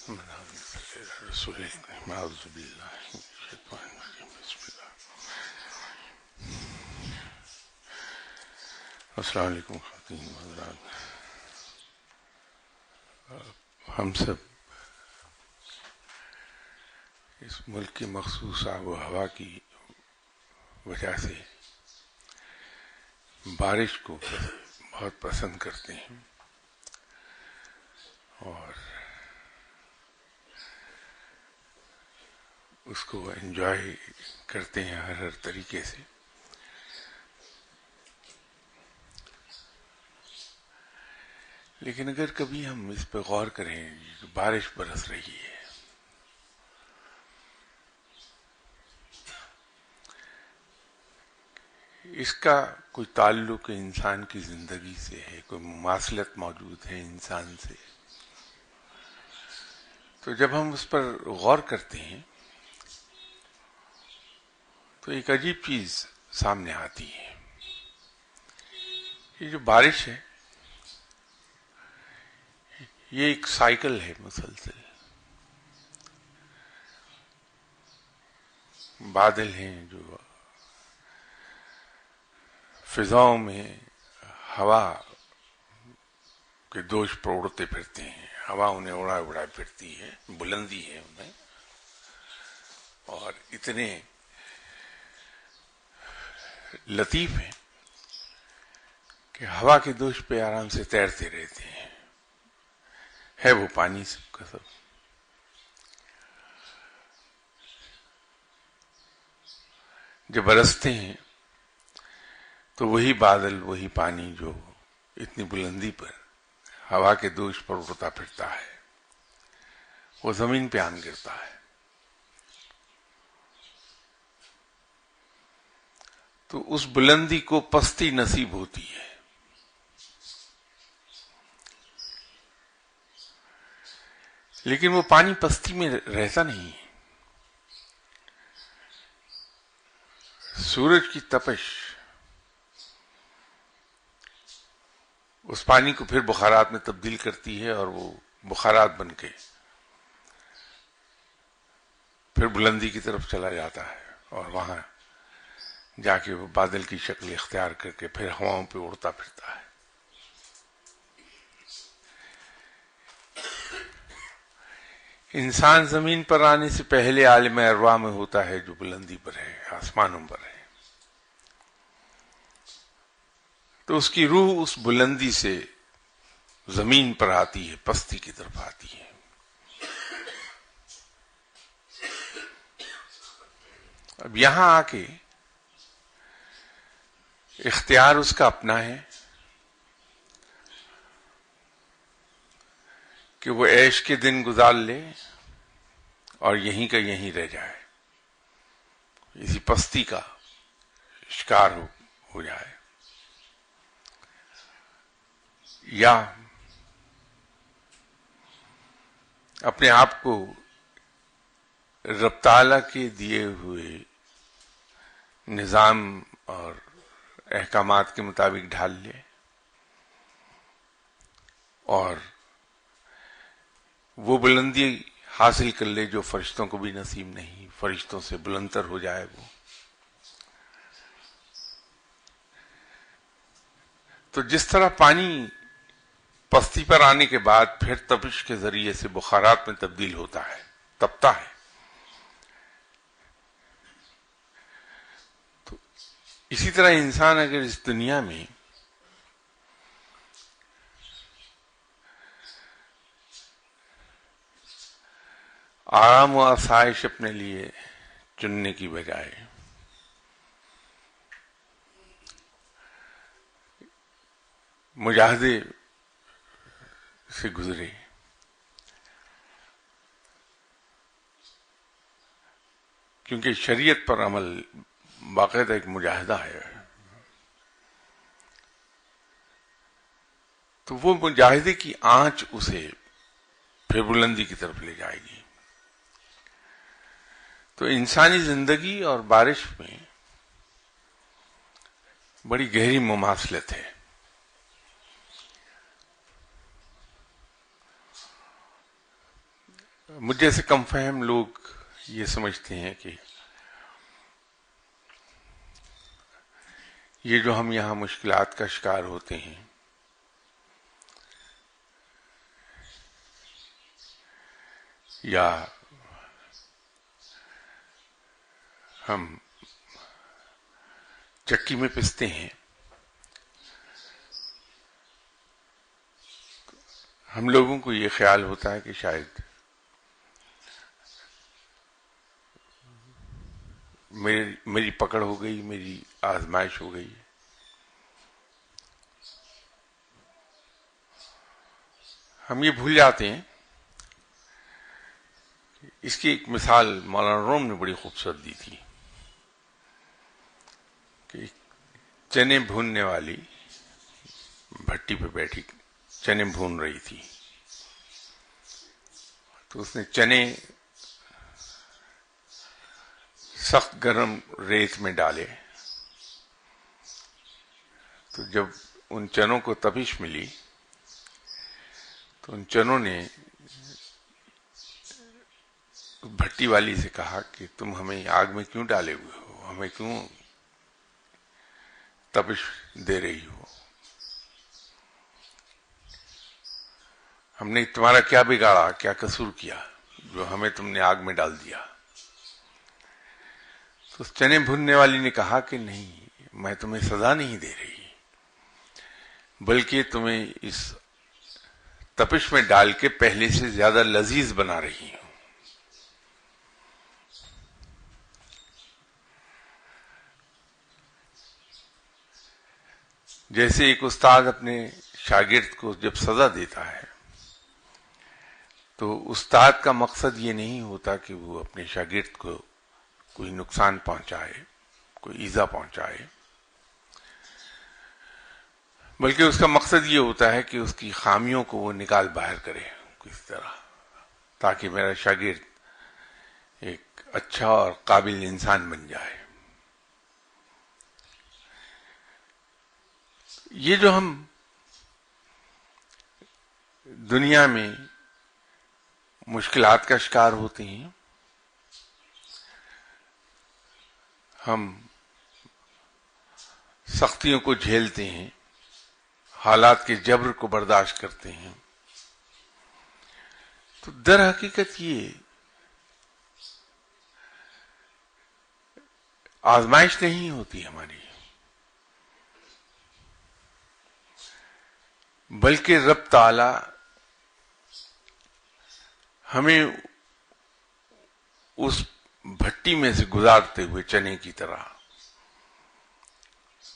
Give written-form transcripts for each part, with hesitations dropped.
رسول اعوذ باللہ من الشیطان الرجیم بسم اللہ. السلام علیکم خواتین و حضرات. ہم سب اس ملک کی مخصوص آب و ہوا کی وجہ سے بارش کو بہت پسند کرتے ہیں اور اس کو انجوائے کرتے ہیں ہر طریقے سے. لیکن اگر کبھی ہم اس پہ غور کریں کہ بارش برس رہی ہے، اس کا کوئی تعلق انسان کی زندگی سے ہے، کوئی مماثلت موجود ہے انسان سے، تو جب ہم اس پر غور کرتے ہیں تو ایک عجیب چیز سامنے آتی ہے. یہ جو بارش ہے یہ ایک سائیکل ہے مسلسل. بادل ہیں جو فضاؤں میں ہوا کے دوش پر اڑتے پھرتے ہیں، ہوا انہیں اڑا پھرتی ہے، بلندی ہے انہیں، اور اتنے لطیف ہیں کہ ہوا کے دوش پہ آرام سے تیرتے رہتے ہیں. ہے وہ پانی سب کا سب. جب برستے ہیں تو وہی بادل، وہی پانی جو اتنی بلندی پر ہوا کے دوش پر اڑتا پھرتا ہے، وہ زمین پہ آن گرتا ہے. تو اس بلندی کو پستی نصیب ہوتی ہے. لیکن وہ پانی پستی میں رہتا نہیں ہے. سورج کی تپش اس پانی کو پھر بخارات میں تبدیل کرتی ہے اور وہ بخارات بن کے پھر بلندی کی طرف چلا جاتا ہے اور وہاں جا کے وہ بادل کی شکل اختیار کر کے پھر ہواؤں پہ اڑتا پھرتا ہے. انسان زمین پر آنے سے پہلے عالم ارواح میں ہوتا ہے، جو بلندی پر ہے، آسمانوں پر ہے. تو اس کی روح اس بلندی سے زمین پر آتی ہے، پستی کی طرف آتی ہے. اب یہاں آ کے اختیار اس کا اپنا ہے کہ وہ عیش کے دن گزار لے اور یہیں کا یہیں رہ جائے، اسی پستی کا شکار ہو جائے، یا اپنے آپ کو رب تعالیٰ کے دیے ہوئے نظام اور احکامات کے مطابق ڈھال لے اور وہ بلندی حاصل کر لے جو فرشتوں کو بھی نصیب نہیں، فرشتوں سے بلندتر ہو جائے وہ. تو جس طرح پانی پستی پر آنے کے بعد پھر تپش کے ذریعے سے بخارات میں تبدیل ہوتا ہے، تپتا ہے، تو اسی طرح انسان اگر اس دنیا میں آرام و آسائش اپنے لیے چننے کی بجائے مجاہدے سے گزرے، کیونکہ شریعت پر عمل باقاعدہ ایک مجاہدہ ہے، تو وہ مجاہدے کی آنچ اسے پھر بلندی کی طرف لے جائے گی. تو انسانی زندگی اور بارش میں بڑی گہری مماثلت ہے. مجھ جیسے کم فہم لوگ یہ سمجھتے ہیں کہ یہ جو ہم یہاں مشکلات کا شکار ہوتے ہیں یا ہم چکی میں پستے ہیں، ہم لوگوں کو یہ خیال ہوتا ہے کہ شاید میری پکڑ ہو گئی، میری آزمائش ہو گئی. ہم یہ بھول جاتے ہیں. اس کی ایک مثال مولانا روم نے بڑی خوبصورت دی تھی کہ چنے بھوننے والی بھٹی پہ بیٹھی چنے بھون رہی تھی، تو اس نے چنے سخت گرم ریت میں ڈالے، تو جب ان چنوں کو تپش ملی تو ان چنوں نے بھٹی والی سے کہا کہ تم ہمیں آگ میں کیوں ڈالے ہوئے ہو، ہمیں کیوں تپش دے رہی ہو، ہم نے تمہارا کیا بگاڑا، کیا قصور کیا جو ہمیں تم نے آگ میں ڈال دیا. تو چنے بھوننے والی نے کہا کہ نہیں، میں تمہیں سزا نہیں دے رہی، بلکہ تمہیں اس تپش میں ڈال کے پہلے سے زیادہ لذیذ بنا رہی ہوں. جیسے ایک استاد اپنے شاگرد کو جب سزا دیتا ہے تو استاد کا مقصد یہ نہیں ہوتا کہ وہ اپنے شاگرد کو کوئی نقصان پہنچائے، کوئی ایذا پہنچائے، بلکہ اس کا مقصد یہ ہوتا ہے کہ اس کی خامیوں کو وہ نکال باہر کرے کسی طرح، تاکہ میرا شاگرد ایک اچھا اور قابل انسان بن جائے. یہ جو ہم دنیا میں مشکلات کا شکار ہوتے ہیں، ہم سختیوں کو جھیلتے ہیں، حالات کے جبر کو برداشت کرتے ہیں، تو در حقیقت یہ آزمائش نہیں ہوتی ہماری، بلکہ رب تعالی ہمیں اس بھٹی میں سے گزارتے ہوئے چنے کی طرح،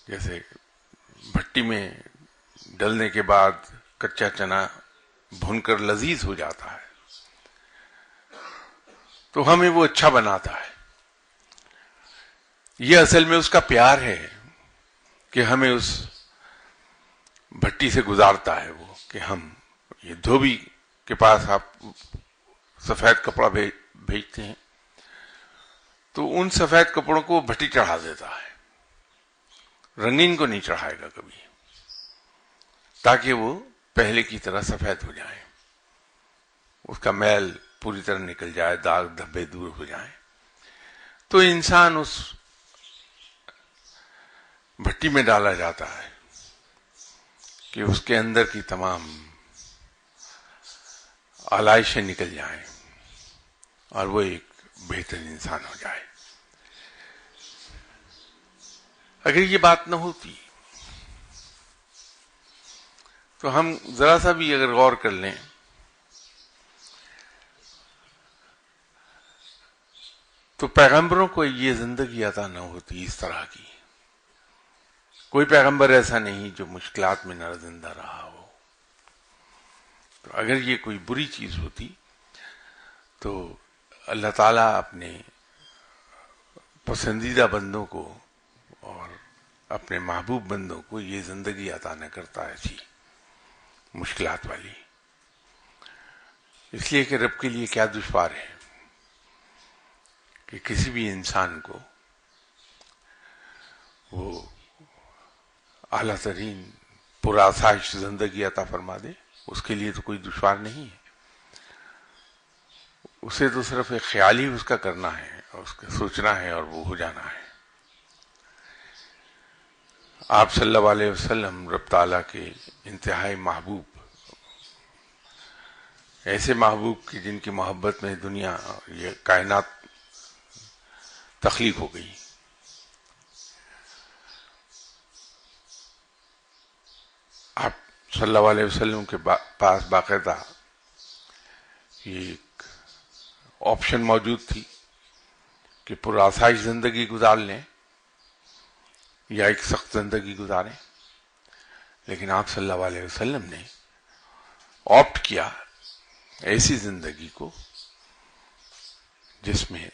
جیسے بھٹی میں ڈلنے کے بعد کچا چنا بھون کر لذیذ ہو جاتا ہے، تو ہمیں وہ اچھا بناتا ہے. یہ اصل میں اس کا پیار ہے کہ ہمیں اس بھٹی سے گزارتا ہے وہ، کہ ہم یہ دھوبی کے پاس آپ سفید کپڑا بھیجتے ہیں تو ان سفید کپڑوں کو بھٹی چڑھا دیتا ہے، رنگین کو نہیں چڑھائے گا کبھی، تاکہ وہ پہلے کی طرح سفید ہو جائیں، اس کا میل پوری طرح نکل جائے، داغ دھبے دور ہو جائیں. تو انسان اس بھٹی میں ڈالا جاتا ہے کہ اس کے اندر کی تمام آلائشیں نکل جائیں اور وہ ایک بہتر انسان ہو جائے. اگر یہ بات نہ ہوتی تو ہم ذرا سا بھی اگر غور کر لیں تو پیغمبروں کو یہ زندگی عطا نہ ہوتی اس طرح کی. کوئی پیغمبر ایسا نہیں جو مشکلات میں نہ زندہ رہا ہو. تو اگر یہ کوئی بری چیز ہوتی تو اللہ تعالیٰ اپنے پسندیدہ بندوں کو اور اپنے محبوب بندوں کو یہ زندگی عطا نہ کرتا ایسی مشکلات والی. اس لیے کہ رب کے لیے کیا دشوار ہے کہ کسی بھی انسان کو وہ اعلیٰ ترین پرآسائش زندگی عطا فرما دے. اس کے لیے تو کوئی دشوار نہیں ہے. اسے تو صرف ایک خیال ہی اس کا کرنا ہے اور اس کا سوچنا ہے اور وہ ہو جانا ہے۔ آپ صلی اللہ علیہ وسلم رب تعالیٰ کے انتہائی محبوب، ایسے محبوب کی جن کی محبت میں دنیا، یہ کائنات تخلیق ہو گئی۔ آپ صلی اللہ علیہ وسلم کے پاس باقاعدہ یہ ایک آپشن موجود تھی کہ پرآسائش زندگی گزار لیں یا ایک سخت زندگی گزاریں، لیکن آپ صلی اللہ علیہ وسلم نے آپٹ کیا ایسی زندگی کو جس میں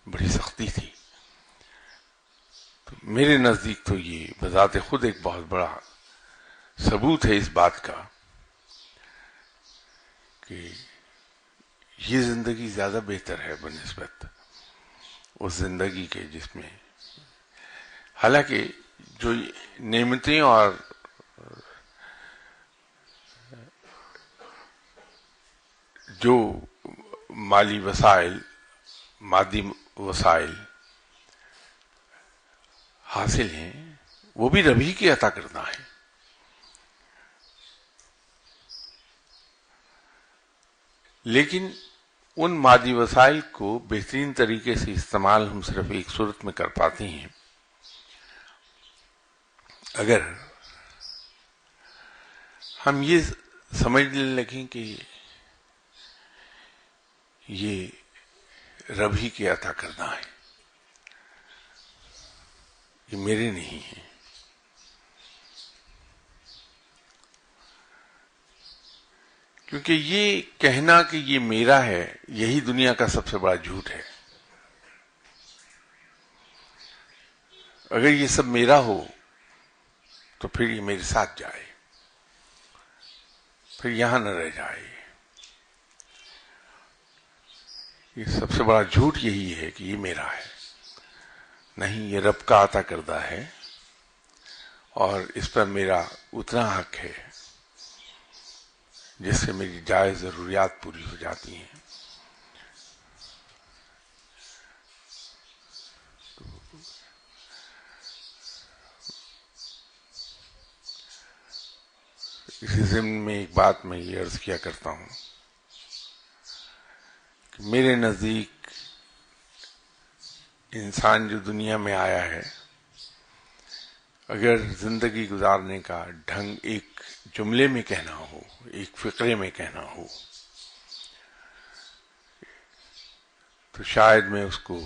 بڑی سختی تھی۔ تو میرے نزدیک تو یہ بذات خود ایک بہت بڑا ثبوت ہے اس بات کا کہ یہ زندگی زیادہ بہتر ہے بنسبت اس زندگی کے جس میں حالانکہ جو نعمتیں اور جو مالی وسائل، مادی وسائل حاصل ہیں وہ بھی رب ہی کی عطا کرنا ہے۔ لیکن ان مادی وسائل کو بہترین طریقے سے استعمال ہم صرف ایک صورت میں کر پاتے ہیں اگر ہم یہ سمجھنے لگیں کہ یہ رب ہی کی عطا کرنا ہے، یہ میرے نہیں ہے۔ کیونکہ یہ کہنا کہ یہ میرا ہے یہی دنیا کا سب سے بڑا جھوٹ ہے۔ اگر یہ سب میرا ہو تو پھر یہ میرے ساتھ جائے، پھر یہاں نہ رہ جائے۔ یہ سب سے بڑا جھوٹ یہی ہے کہ یہ میرا ہے، نہیں، یہ رب کا عطا کردہ ہے اور اس پر میرا اتنا حق ہے جس سے میری جائز ضروریات پوری ہو جاتی ہیں۔ اسی ضمن میں ایک بات میں یہ عرض کیا کرتا ہوں کہ میرے نزدیک انسان جو دنیا میں آیا ہے، اگر زندگی گزارنے کا ڈھنگ ایک جملے میں کہنا ہو، ایک فقرے میں کہنا ہو، تو شاید میں اس کو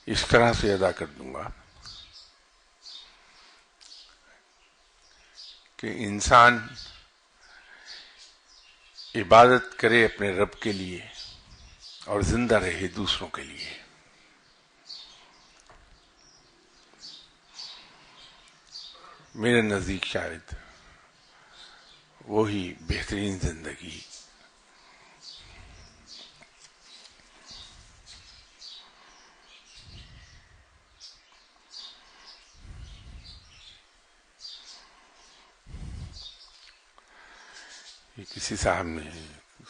اس طرح سے ادا کر دوں گا کہ انسان عبادت کرے اپنے رب کے لیے اور زندہ رہے دوسروں کے لیے۔ میرے نزدیک شاید وہی بہترین زندگی یہ کسی صاحب نے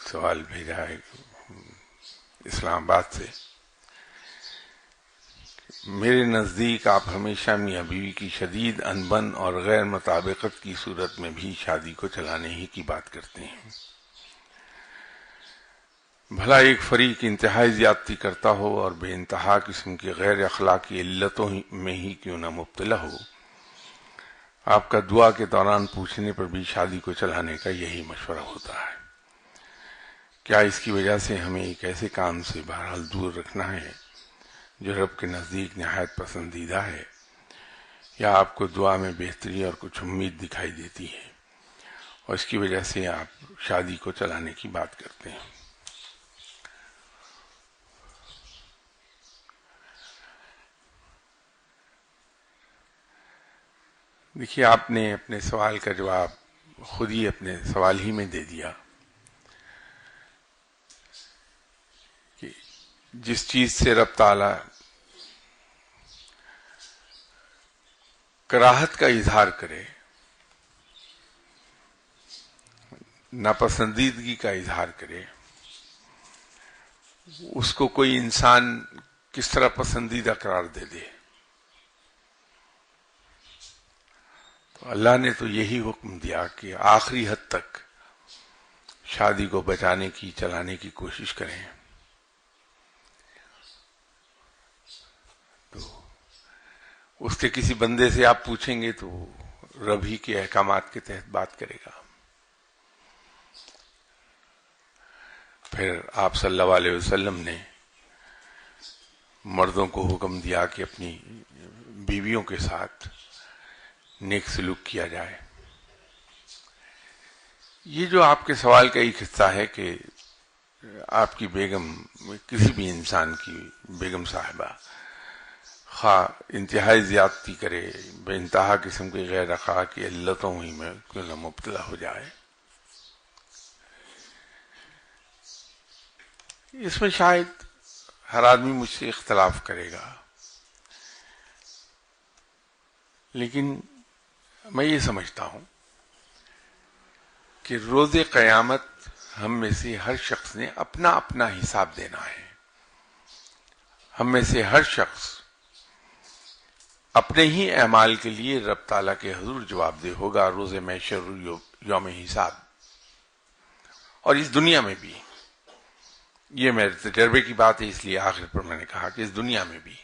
سوال بھیجا ہے اسلام آباد سے، میرے نزدیک آپ ہمیشہ میاں بیوی کی شدید انبن اور غیر مطابقت کی صورت میں بھی شادی کو چلانے ہی کی بات کرتے ہیں۔ بھلا ایک فریق انتہائی زیادتی کرتا ہو اور بے انتہا قسم کی غیر اخلاقی علتوں میں ہی کیوں نہ مبتلا ہو، آپ کا دعا کے دوران پوچھنے پر بھی شادی کو چلانے کا یہی مشورہ ہوتا ہے۔ کیا اس کی وجہ سے ہمیں ایک ایسے کام سے بہرحال دور رکھنا ہے جو رب کے نزدیک نہایت پسندیدہ ہے، یا آپ کو دعا میں بہتری اور کچھ امید دکھائی دیتی ہے اور اس کی وجہ سے آپ شادی کو چلانے کی بات کرتے ہیں؟ دیکھیے، آپ نے اپنے سوال کا جواب خود ہی اپنے سوال ہی میں دے دیا کہ جس چیز سے رب تعالی کراہت کا اظہار کرے، ناپسندیدگی کا اظہار کرے، اس کو کوئی انسان کس طرح پسندیدہ قرار دے دے. تو اللہ نے تو یہی حکم دیا کہ آخری حد تک شادی کو بچانے کی، چلانے کی کوشش کریں. تو اس کے کسی بندے سے آپ پوچھیں گے تو رب ہی کے احکامات کے تحت بات کرے گا. پھر آپ صلی اللہ علیہ وسلم نے مردوں کو حکم دیا کہ اپنی بیویوں کے ساتھ نیک سلوک کیا جائے. یہ جو آپ کے سوال کا ایک حصہ ہے کہ آپ کی بیگم، کسی بھی انسان کی بیگم صاحبہ خواہ انتہائی زیادتی کرے، بے انتہا قسم کی غیر اخلاقی علتوں ہی میں کیوں نہ مبتلا ہو جائے، اس میں شاید ہر آدمی مجھ سے اختلاف کرے گا، لیکن میں یہ سمجھتا ہوں کہ روز قیامت ہم میں سے ہر شخص نے اپنا اپنا حساب دینا ہے. ہم میں سے ہر شخص اپنے ہی اعمال کے لیے رب تعالیٰ کے حضور جواب دہ ہوگا روز محشر، یوم حساب. اور اس دنیا میں بھی، یہ میرے تجربے کی بات ہے، اس لیے آخر پر میں نے کہا کہ اس دنیا میں بھی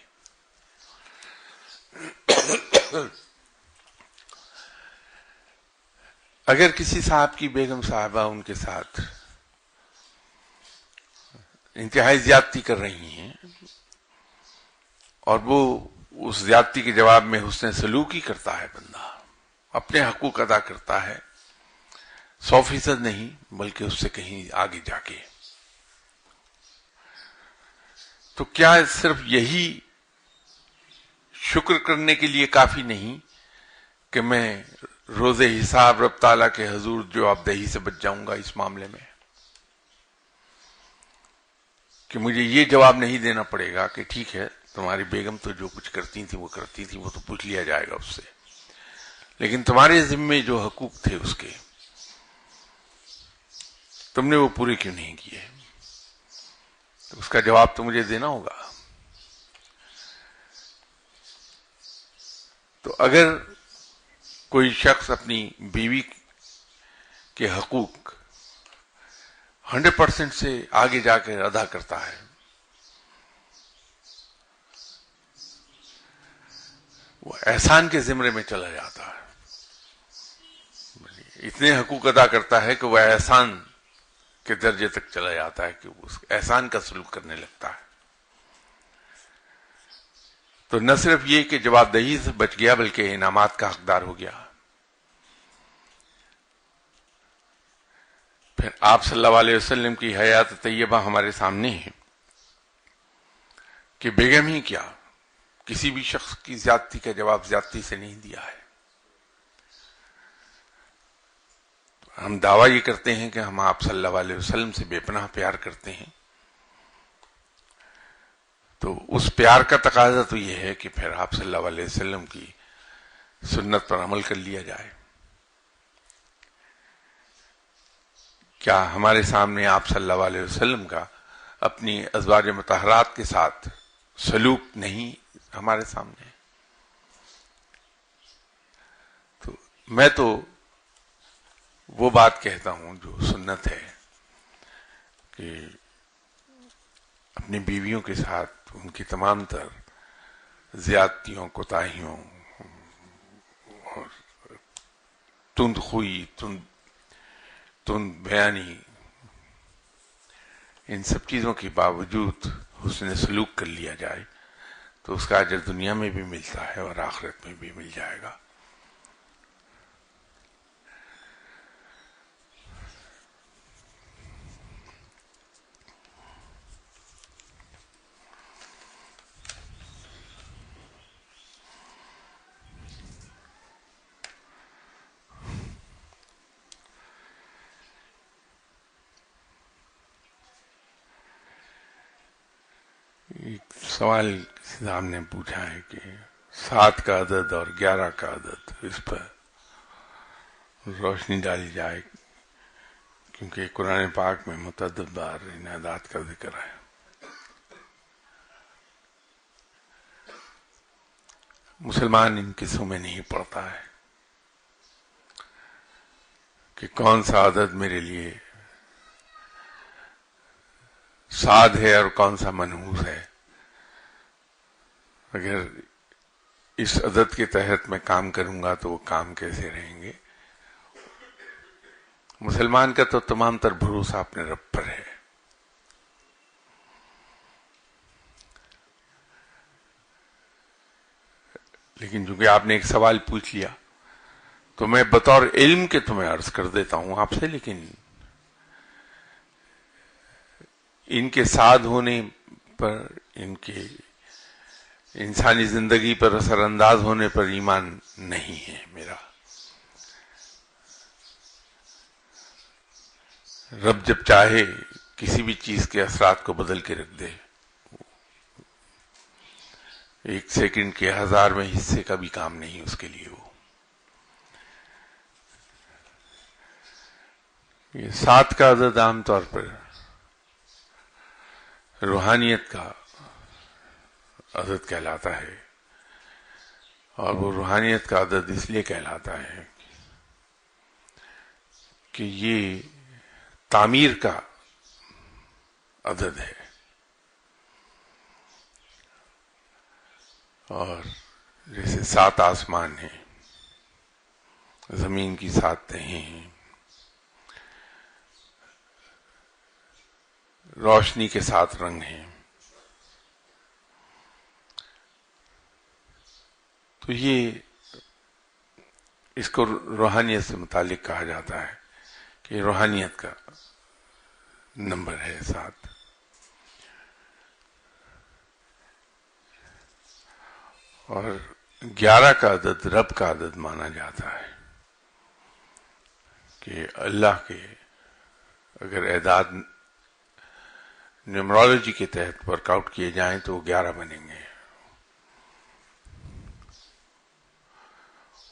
اگر کسی صاحب کی بیگم صاحبہ ان کے ساتھ انتہائی زیادتی کر رہی ہیں اور وہ اس زیادتی کے جواب میں حسن سلوکی کرتا ہے، بندہ اپنے حقوق ادا کرتا ہے 100% نہیں بلکہ اس سے کہیں آگے جا کے، تو کیا صرف یہی شکر کرنے کے لیے کافی نہیں کہ میں روز حساب رب تعالیٰ کے حضور جواب دہی سے بچ جاؤں گا اس معاملے میں، کہ مجھے یہ جواب نہیں دینا پڑے گا کہ ٹھیک ہے تمہاری بیگم تو جو کچھ کرتی تھی وہ کرتی تھی، وہ تو پوچھ لیا جائے گا اس سے، لیکن تمہارے ذمے جو حقوق تھے اس کے تم نے وہ پورے کیوں نہیں کیے، تو اس کا جواب تو مجھے دینا ہوگا. تو اگر کوئی شخص اپنی بیوی کے حقوق 100% سے آگے جا کر ادا کرتا ہے، وہ احسان کے زمرے میں چلا جاتا ہے. اتنے حقوق ادا کرتا ہے کہ وہ احسان کے درجے تک چلا جاتا ہے کہ وہ اس احسان کا سلوک کرنے لگتا ہے. تو نہ صرف یہ کہ جواب دہی سے بچ گیا بلکہ انعامات کا حقدار ہو گیا. پھر آپ صلی اللہ علیہ وسلم کی حیات طیبہ ہمارے سامنے ہے کہ بیگم ہی کیا کسی بھی شخص کی زیادتی کا جواب زیادتی سے نہیں دیا ہے. ہم دعویٰ یہ کرتے ہیں کہ ہم آپ صلی اللہ علیہ وسلم سے بے پناہ پیار کرتے ہیں، تو اس پیار کا تقاضا تو یہ ہے کہ پھر آپ صلی اللہ علیہ وسلم کی سنت پر عمل کر لیا جائے. کیا ہمارے سامنے آپ صلی اللہ علیہ وسلم کا اپنی ازواج مطہرات کے ساتھ سلوک نہیں ہمارے سامنے؟ تو میں تو وہ بات کہتا ہوں جو سنت ہے کہ اپنی بیویوں کے ساتھ ان کی تمام تر زیادتیوں، کوتاہیوں اور تند خوئی، تند بیانی، ان سب چیزوں کے باوجود حسن سلوک کر لیا جائے تو اس کا اجر دنیا میں بھی ملتا ہے اور آخرت میں بھی مل جائے گا. ایک سوال کسی صاحب نے پوچھا ہے کہ 7 کا عدد اور 11 کا عدد، اس پر روشنی ڈالی جائے کیونکہ قرآن پاک میں متعدد بار ان اعداد کا ذکر ہے. مسلمان ان قصوں میں نہیں پڑتا ہے کہ کون سا عدد میرے لیے سعد ہے اور کون سا منحوس ہے. اگر اس عدد کے تحت میں کام کروں گا تو وہ کام کیسے رہیں گے؟ مسلمان کا تو تمام تر بھروسہ اپنے رب پر ہے. لیکن چونکہ آپ نے ایک سوال پوچھ لیا تو میں بطور علم کے تمہیں عرض کر دیتا ہوں آپ سے، لیکن ان کے سعد ہونے پر، ان کے انسانی زندگی پر اثر انداز ہونے پر ایمان نہیں ہے میرا. رب جب چاہے کسی بھی چیز کے اثرات کو بدل کے رکھ دے، ایک سیکنڈ کے 1000 حصے کا بھی کام نہیں اس کے لیے. وہ یہ 7 کا عدد عام طور پر روحانیت کا عدد کہلاتا ہے، اور وہ روحانیت کا عدد اس لیے کہلاتا ہے کہ یہ تعمیر کا عدد ہے. اور جیسے 7 آسمان ہیں، زمین کی 7 تہیں ہیں، روشنی کے 7 رنگ ہیں، تو یہ اس کو روحانیت سے متعلق کہا جاتا ہے کہ روحانیت کا نمبر ہے 7. اور 11 کا عدد رب کا عدد مانا جاتا ہے کہ اللہ کے اگر اعداد نیومرولوجی کے تحت ورک آؤٹ کیے جائیں تو وہ 11 بنیں گے.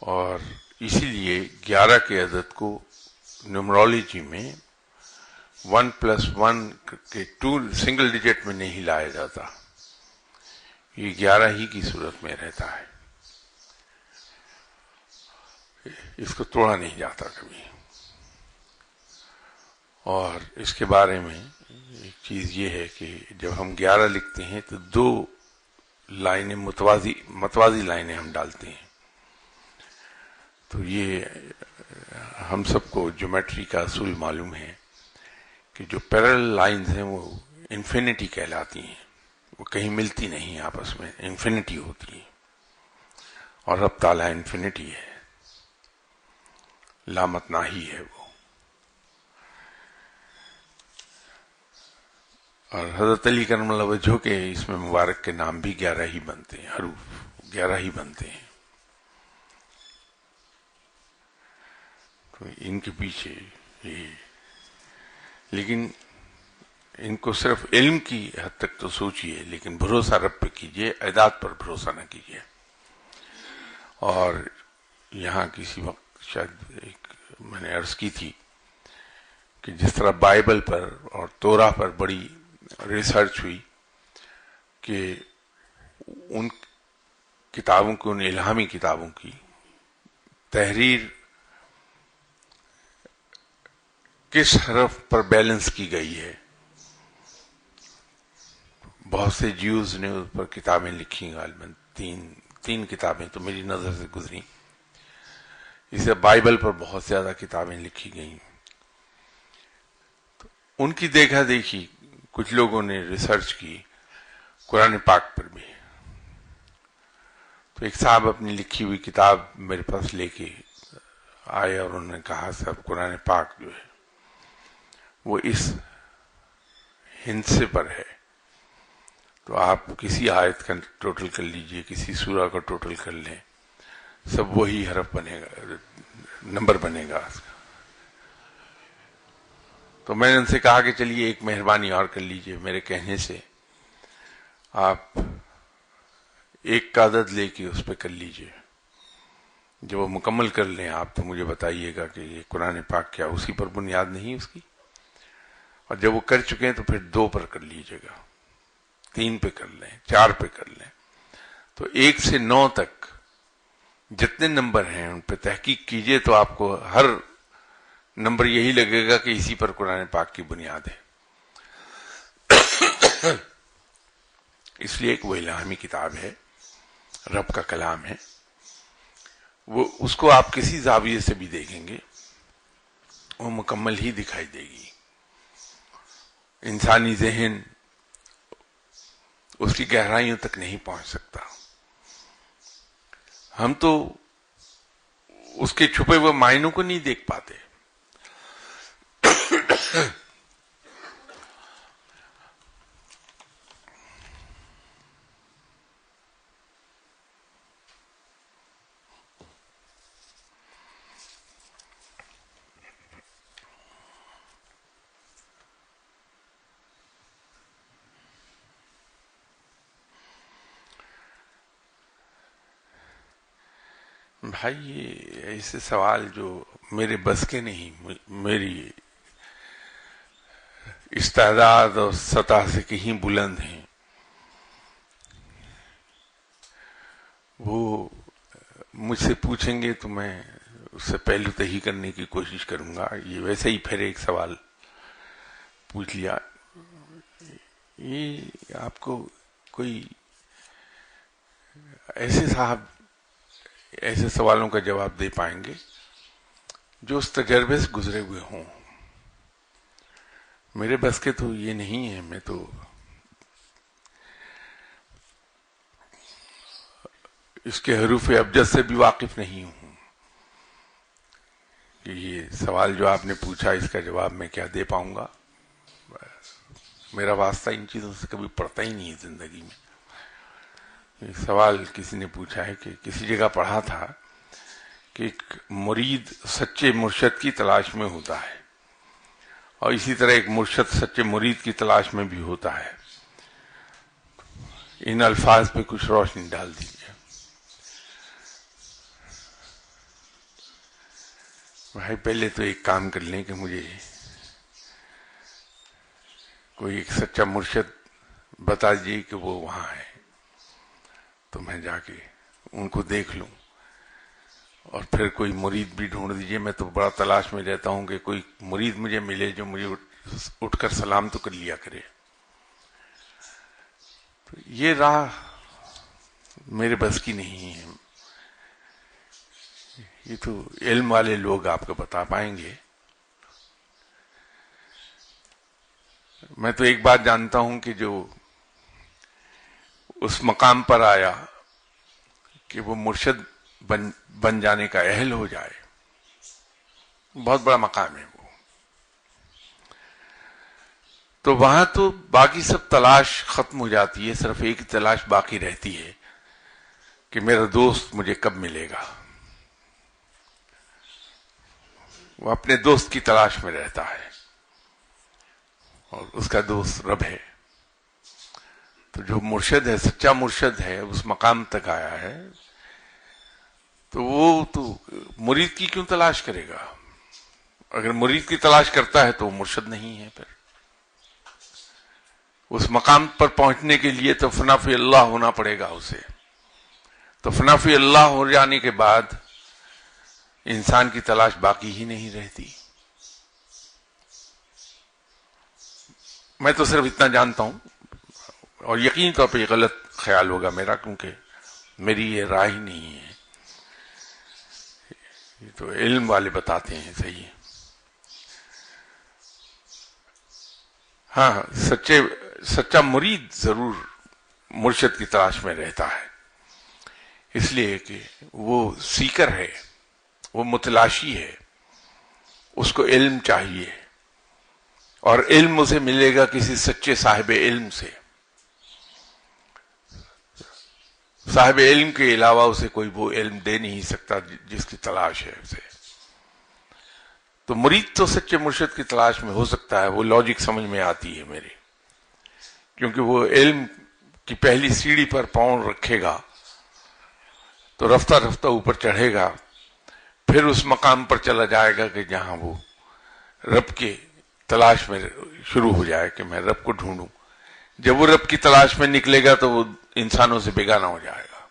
اور اسی لیے 11 کے عدد کو نیومرولوجی میں 1+1 کے 2 سنگل ڈیجٹ میں نہیں لایا جاتا، یہ 11 ہی کی صورت میں رہتا ہے، اس کو توڑا نہیں جاتا کبھی. اور اس کے بارے میں ایک چیز یہ ہے کہ جب ہم 11 لکھتے ہیں تو 2 لائنیں متوازی لائنیں ہم ڈالتے ہیں. تو یہ ہم سب کو جیومیٹری کا اصول معلوم ہے کہ جو پیرل لائنز ہیں وہ انفینٹی کہلاتی ہیں، وہ کہیں ملتی نہیں آپس میں، انفینٹی ہوتی ہیں. اور رب تعالیٰ انفینٹی ہے، لامتناہی ہے وہ. اور حضرت علی کرم اللہ وجہہ کے اس میں مبارک کے نام بھی 11 ہی بنتے ہیں، حروف 11 ہی بنتے ہیں. تو ان کے پیچھے یہ، لیکن ان کو صرف علم کی حد تک تو سوچئے، لیکن بھروسہ رب پہ کیجئے، اعداد پر بھروسہ نہ کیجئے. اور یہاں کسی وقت شاید میں نے عرض کی تھی کہ جس طرح بائبل پر اور تورا پر بڑی ریسرچ ہوئی کہ ان کتابوں کی، ان الہامی کتابوں کی تحریر کس حرف پر بیلنس کی گئی ہے. بہت سے جیوز نے اس پر کتابیں لکھی، غالباً تین کتابیں تو میری نظر سے گزری. اسے بائبل پر بہت زیادہ کتابیں لکھی گئیں. تو ان کی دیکھا دیکھی کچھ لوگوں نے ریسرچ کی قرآن پاک پر بھی. تو ایک صاحب اپنی لکھی ہوئی کتاب میرے پاس لے کے آئے اور انہوں نے کہا صاحب قرآن پاک جو ہے وہ اس ہندسے پر ہے، تو آپ کسی آیت کا ٹوٹل کر لیجئے، کسی سورہ کا ٹوٹل کر لیں، سب وہی حرف بنے گا، نمبر بنے گا اس کا. تو میں نے ان سے کہا کہ چلیے ایک مہربانی اور کر لیجئے، میرے کہنے سے آپ ایک کا عدد لے کے اس پہ کر لیجئے. جب وہ مکمل کر لیں آپ تو مجھے بتائیے گا کہ یہ قرآن پاک کیا اسی پر بنیاد نہیں اس کی. اور جب وہ کر چکے ہیں تو پھر 2 پر کر لیجئے گا، 3 پہ کر لیں، 4 پہ کر لیں. تو 1 سے 9 تک جتنے نمبر ہیں ان پہ تحقیق کیجئے تو آپ کو ہر نمبر یہی لگے گا کہ اسی پر قرآن پاک کی بنیاد ہے. اس لیے ایک وہ الہامی کتاب ہے، رب کا کلام ہے. وہ اس کو آپ کسی زاویے سے بھی دیکھیں گے وہ مکمل ہی دکھائی دے گی. انسانی ذہن اس کی گہرائیوں تک نہیں پہنچ سکتا. ہم تو اس کے چھپے ہوئے معنوں کو نہیں دیکھ پاتے. بھائی یہ ایسے سوال جو میرے بس کے نہیں، میری استعداد اور سطح سے کہیں بلند ہیں، وہ مجھ سے پوچھیں گے تو میں اس سے پہلو تہی کرنے کی کوشش کروں گا. یہ ویسے ہی پھر ایک سوال پوچھ لیا. یہ آپ کو کوئی ایسے صاحب ایسے سوالوں کا جواب دے پائیں گے جو اس تجربے سے گزرے ہوئے ہوں. میرے بس کے تو یہ نہیں ہے. میں تو اس کے حروف ابجد سے بھی واقف نہیں ہوں کہ یہ سوال جو آپ نے پوچھا اس کا جواب میں کیا دے پاؤں گا. میرا واسطہ ان چیزوں سے کبھی پڑتا ہی نہیں ہے زندگی میں. یہ سوال کسی نے پوچھا ہے کہ کسی جگہ پڑھا تھا کہ ایک مرید سچے مرشد کی تلاش میں ہوتا ہے اور اسی طرح ایک مرشد سچے مرید کی تلاش میں بھی ہوتا ہے. ان الفاظ پہ کچھ روشنی ڈال دیجیے. بھائی پہلے تو ایک کام کر لیں کہ مجھے کوئی ایک سچا مرشد بتا دیجیے کہ وہ وہاں ہے تو میں جا کے ان کو دیکھ لوں. اور پھر کوئی مرید بھی ڈھونڈ دیجیے. میں تو بڑا تلاش میں رہتا ہوں کہ کوئی مرید مجھے ملے جو مجھے اٹھ کر سلام تو کر لیا کرے. تو یہ راہ میرے بس کی نہیں ہے. یہ تو علم والے لوگ آپ کو بتا پائیں گے. میں تو ایک بات جانتا ہوں کہ جو اس مقام پر آیا کہ وہ مرشد بن جانے کا اہل ہو جائے، بہت بڑا مقام ہے وہ. تو وہاں تو باقی سب تلاش ختم ہو جاتی ہے. صرف ایک تلاش باقی رہتی ہے کہ میرا دوست مجھے کب ملے گا. وہ اپنے دوست کی تلاش میں رہتا ہے اور اس کا دوست رب ہے. تو جو مرشد ہے، سچا مرشد ہے، اس مقام تک آیا ہے تو وہ تو مرید کی کیوں تلاش کرے گا؟ اگر مرید کی تلاش کرتا ہے تو وہ مرشد نہیں ہے. پھر اس مقام پر پہنچنے کے لیے تو فنا فی اللہ ہونا پڑے گا اسے. تو فنا فی اللہ ہو جانے کے بعد انسان کی تلاش باقی ہی نہیں رہتی. میں تو صرف اتنا جانتا ہوں اور یقینی طور پہ یہ غلط خیال ہوگا میرا، کیونکہ میری یہ رائے ہی نہیں ہے. یہ تو علم والے بتاتے ہیں. صحیح ہے. ہاں، سچا مرید ضرور مرشد کی تلاش میں رہتا ہے، اس لیے کہ وہ سیکر ہے، وہ متلاشی ہے. اس کو علم چاہیے اور علم اسے ملے گا کسی سچے صاحب علم سے. صاحب علم کے علاوہ اسے کوئی وہ علم دے نہیں سکتا جس کی تلاش ہے اسے. تو مرید تو سچے مرشد کی تلاش میں ہو سکتا ہے. وہ لاجک سمجھ میں آتی ہے میری، کیونکہ وہ علم کی پہلی سیڑھی پر پاؤں رکھے گا تو رفتہ رفتہ اوپر چڑھے گا. پھر اس مقام پر چلا جائے گا کہ جہاں وہ رب کے تلاش میں شروع ہو جائے کہ میں رب کو ڈھونڈوں. جب وہ رب کی تلاش میں نکلے گا تو وہ انسانوں سے بیگانہ ہو جائے گا.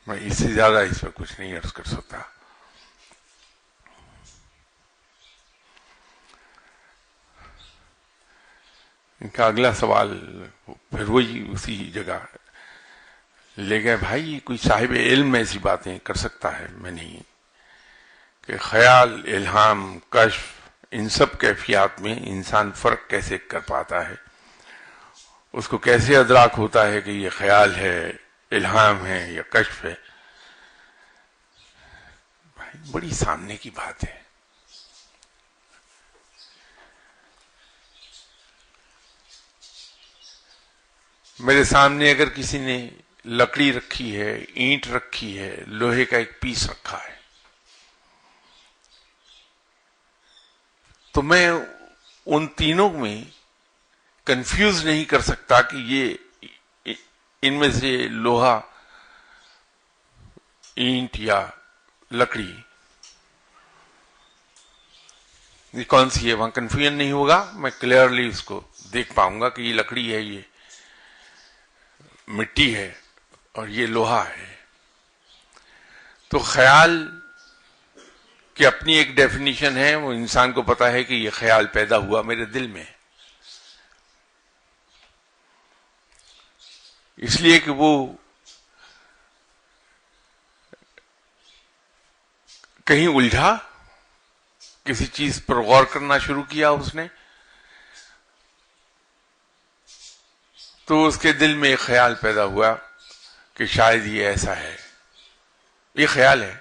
میں اس سے زیادہ اس پر کچھ نہیں عرض کر سکتا. ان کا اگلا سوال پھر وہی اسی جگہ لے گئے. بھائی کوئی صاحب علم ایسی باتیں کر سکتا ہے؟ میں نہیں. کہ خیال، الہام، کشف، ان سب کیفیات میں انسان فرق کیسے کر پاتا ہے؟ اس کو کیسے ادراک ہوتا ہے کہ یہ خیال ہے، الہام ہے یا کشف ہے؟ بھائی بڑی سامنے کی بات ہے. میرے سامنے اگر کسی نے لکڑی رکھی ہے، اینٹ رکھی ہے، لوہے کا ایک پیس رکھا ہے، تو میں ان تینوں میں کنفیوز نہیں کر سکتا کہ یہ ان میں سے لوہا، اینٹ یا لکڑی یہ کون سی ہے. وہاں کنفیوژن نہیں ہوگا. میں کلیئرلی اس کو دیکھ پاؤں گا کہ یہ لکڑی ہے، یہ مٹی ہے اور یہ لوہا ہے. تو خیال کی اپنی ایک ڈیفینیشن ہے. وہ انسان کو پتا ہے کہ یہ خیال پیدا ہوا میرے دل میں، اس لیے کہ وہ کہیں الجھا، کسی چیز پر غور کرنا شروع کیا اس نے، تو اس کے دل میں ایک خیال پیدا ہوا کہ شاید یہ ایسا ہے. یہ خیال ہے.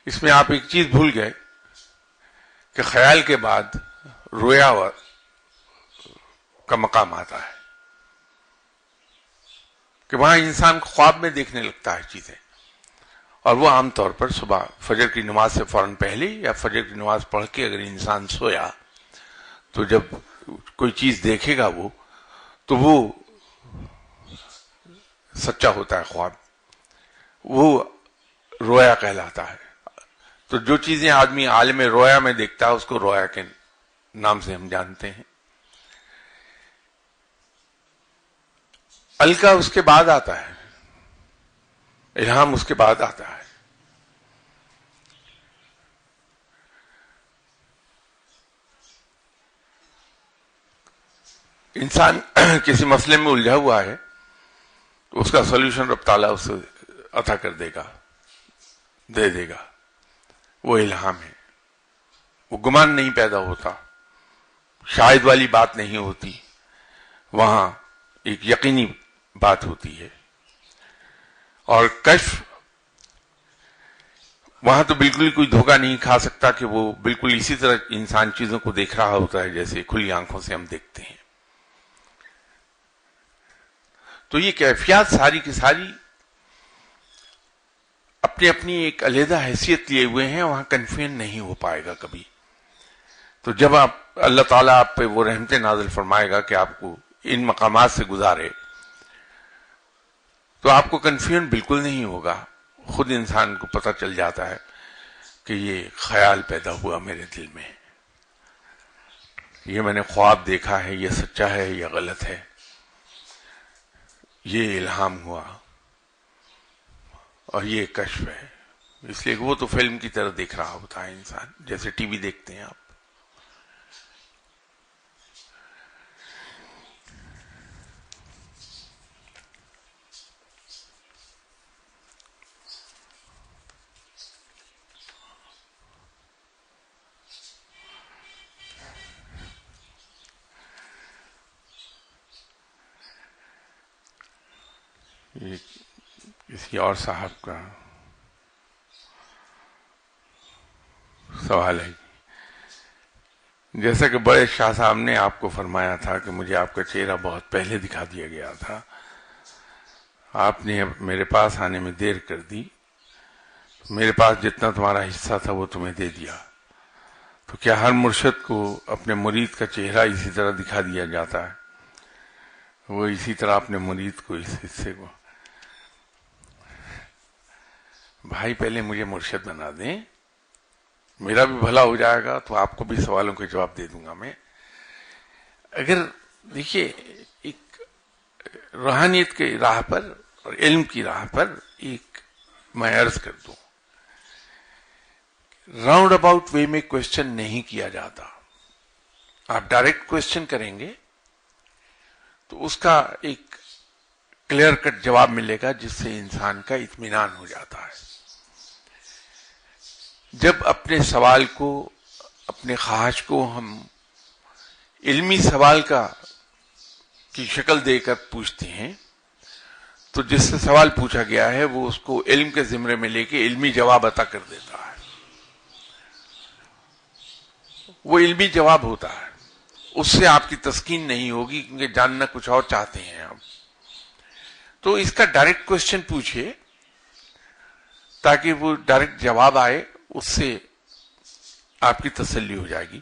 اس میں آپ ایک چیز بھول گئے کہ خیال کے بعد رویا کا مقام آتا ہے، کہ وہاں انسان خواب میں دیکھنے لگتا ہے چیزیں. اور وہ عام طور پر صبح فجر کی نماز سے فوراً پہلے یا فجر کی نماز پڑھ کے اگر انسان سویا تو جب کوئی چیز دیکھے گا تو وہ سچا ہوتا ہے خواب، وہ رویا کہلاتا ہے. تو جو چیزیں آدمی عالم رویا میں دیکھتا ہے اس کو رویا کے نام سے ہم جانتے ہیں. الکا اس کے بعد آتا ہے، الہام اس کے بعد آتا ہے. انسان کسی مسئلے میں الجھا ہوا ہے تو اس کا سولوشن رب تعالیٰ اسے عطا کر دے گا، دے دے گا. وہ الہام ہے. وہ گمان نہیں پیدا ہوتا، شاید والی بات نہیں ہوتی، وہاں ایک یقینی بات ہوتی ہے. اور کشف، وہاں تو بالکل ہی کوئی دھوکہ نہیں کھا سکتا کہ وہ بالکل اسی طرح انسان چیزوں کو دیکھ رہا ہوتا ہے جیسے کھلی آنکھوں سے ہم دیکھتے ہیں. تو یہ کیفیات ساری کی ساری اپنی اپنی ایک علیحدہ حیثیت لیے ہوئے ہیں. وہاں کنفیوژن نہیں ہو پائے گا کبھی. تو جب اللہ تعالیٰ آپ پہ وہ رحمتیں نازل فرمائے گا کہ آپ کو ان مقامات سے گزارے تو آپ کو کنفیوژن بالکل نہیں ہوگا. خود انسان کو پتہ چل جاتا ہے کہ یہ خیال پیدا ہوا میرے دل میں، یہ میں نے خواب دیکھا ہے، یہ سچا ہے یا غلط ہے، یہ الہام ہوا اور یہ کشف ہے. اس لیے کہ وہ تو فلم کی طرح دیکھ رہا ہوتا ہے انسان، جیسے ٹی وی دیکھتے ہیں آپ. یہ کسی اور صاحب کا سوال ہے. جیسا کہ بڑے شاہ صاحب نے آپ کو فرمایا تھا کہ مجھے آپ کا چہرہ بہت پہلے دکھا دیا گیا تھا، آپ نے میرے پاس آنے میں دیر کر دی، میرے پاس جتنا تمہارا حصہ تھا وہ تمہیں دے دیا. تو کیا ہر مرشد کو اپنے مرید کا چہرہ اسی طرح دکھا دیا جاتا ہے؟ وہ اسی طرح اپنے مرید کو اس حصے کو. بھائی پہلے مجھے مرشد بنا دیں، میرا بھی بھلا ہو جائے گا تو آپ کو بھی سوالوں کے جواب دے دوں گا میں. اگر دیکھیے، ایک روحانیت کی راہ پر اور علم کی راہ پر ایک میں عرض کر دوں، راؤنڈ اباؤٹ وے میں کوشچن نہیں کیا جاتا. آپ ڈائریکٹ کوشچن کریں گے تو اس کا ایک کلیئر کٹ جواب ملے گا جس سے انسان کا اطمینان ہو جاتا ہے. جب اپنے سوال کو، اپنے خواہش کو ہم علمی سوال کی شکل دے کر پوچھتے ہیں تو جس سے سوال پوچھا گیا ہے وہ اس کو علم کے زمرے میں لے کے علمی جواب عطا کر دیتا ہے. وہ علمی جواب ہوتا ہے، اس سے آپ کی تسکین نہیں ہوگی کیونکہ جاننا کچھ اور چاہتے ہیں آپ. تو اس کا ڈائریکٹ کوشچن پوچھئے تاکہ وہ ڈائریکٹ جواب آئے، اس سے آپ کی تسلی ہو جائے گی.